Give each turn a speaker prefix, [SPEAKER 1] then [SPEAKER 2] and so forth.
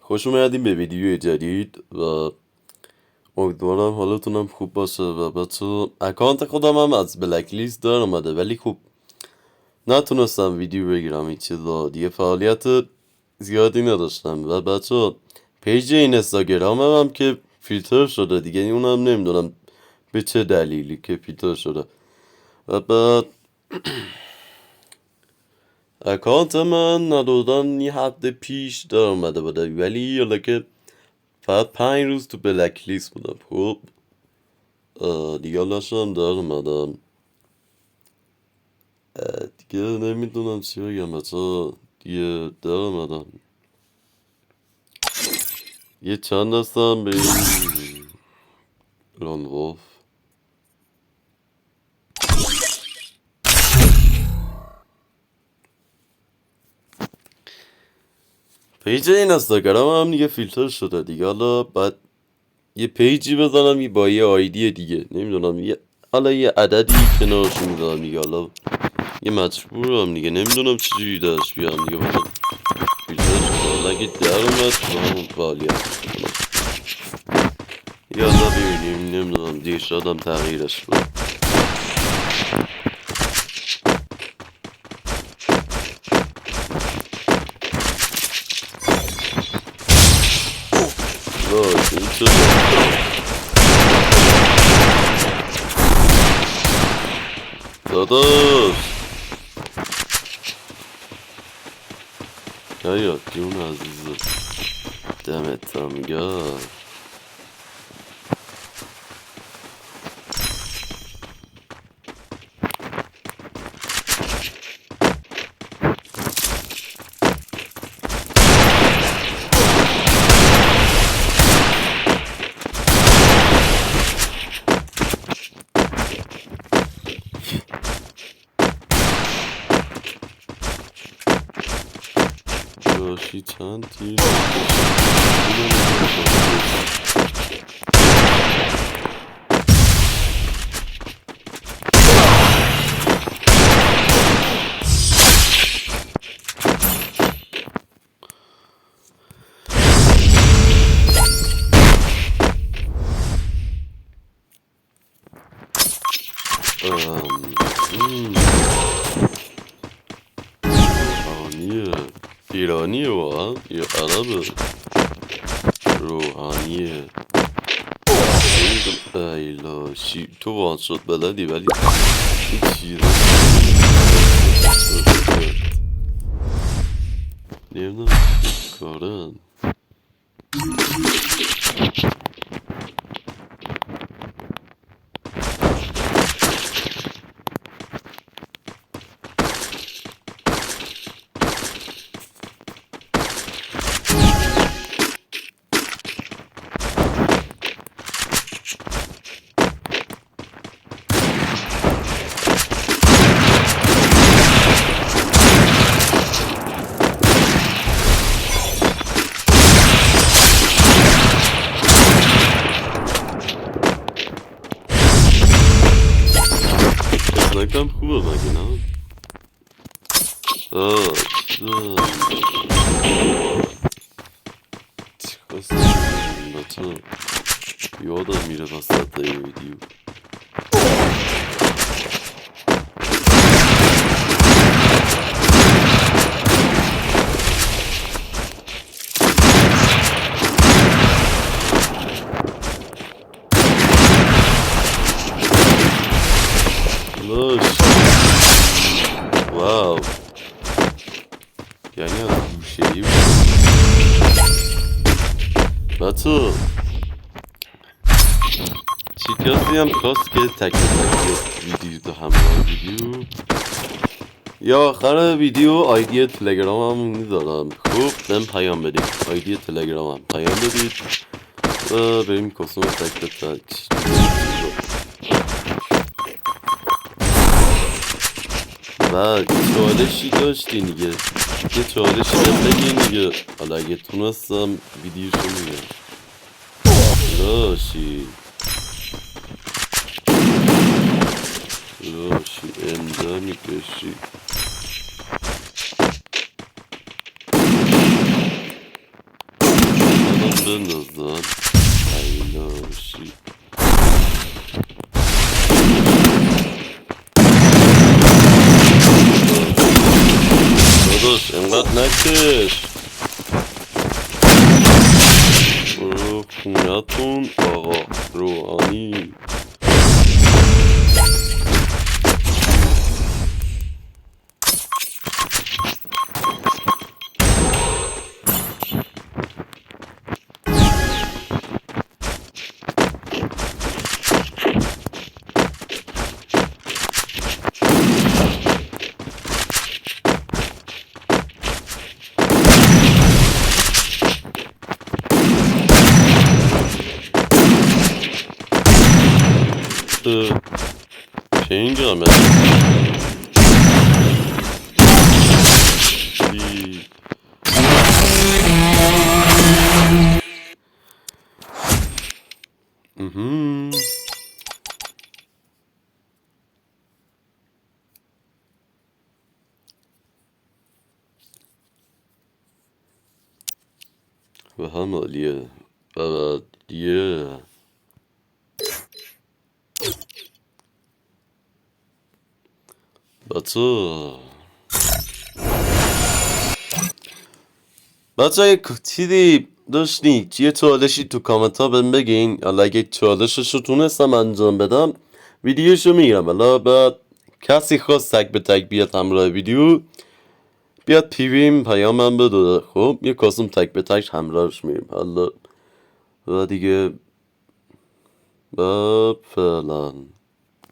[SPEAKER 1] خوش اومدیم به ویدیو جدید و امیدوارم حالتونم خوب باشه و بچه اکانت خودم هم از بلک لیست در اومده ولی خوب نتونستم ویدیو بگیرم این چیزا دیگه فعالیت زیادی نداشتم و بچه پیج این اینستاگرام هم که فیلتر شده دیگه اونم نمیدونم به چه دلیلی که فیلتر شده و بعد اکانت من ندادن یه هفته پیش در اومده بوده ولی یالا که فقط 5 روز تو بلک لیست بودم خب دیگه لاشم در اومدم دیگه نمیدونم چی بگم بچه دیگه در اومدم یه چند دستم به این لانوولف پیج این اینستاگرام هم دیگه فیلتر شده دیگه حالا بعد یه پیجی بزنم با یه آیدی دیگه نمیدونم حالا یه عددی کنارش میذارم دیگه حالا یه مجبورم دیگه نمیدونم چجوری داشت بیام دیگه باید فیلتر شده حالا اگه در اومد با همون فعالیت یالا ببینیم نمیدونم دیگه شادم تغییرش بود باش این چه داداش یا جون عزیزه دمت هم گرم جاشی چند تیر ایرانیه واقعا یا عربه روحانیه ای لاشی تو وان شد بلدی ولی این چیزه نمیدونم کارن اسنایپم خوبه مگه نه؟ چیکاسته بچه یادم میره وسط یه ویدیو واو یعنی از گوشه‌ای بود بچه چی کسی هم خواست که تک ویدیو تو همراه ویدیو یا آخر ویدیو آیدی تلگرام هم میذارم خوب بهم پیام بدید آیدی تلگرام هم پیام بدید و بریم کسوم تک به تک و چالشی داشتی دیگه یه چالشی بگین دیگه حالا اگه تونستم ویدیوشو میگم راشی امضا میکشی بندازن ایناشی داداش انقدر نکش برو خونتون آقا روحانی چه اینجا من و هم عالیه و بعدیه بچه اگه چیزی داشتید یه چالشی تو کامنت ها بهم بگین حالا اگه چالشش رو تونستم انجام بدم ویدیوشو میگیرم حالا بعد کسی خواست تک به تک بیاد همراه ویدیو بیاد پیویم پیامم بده خب یه کاسم تک به تک همراهش میریم حالا و دیگه فعلا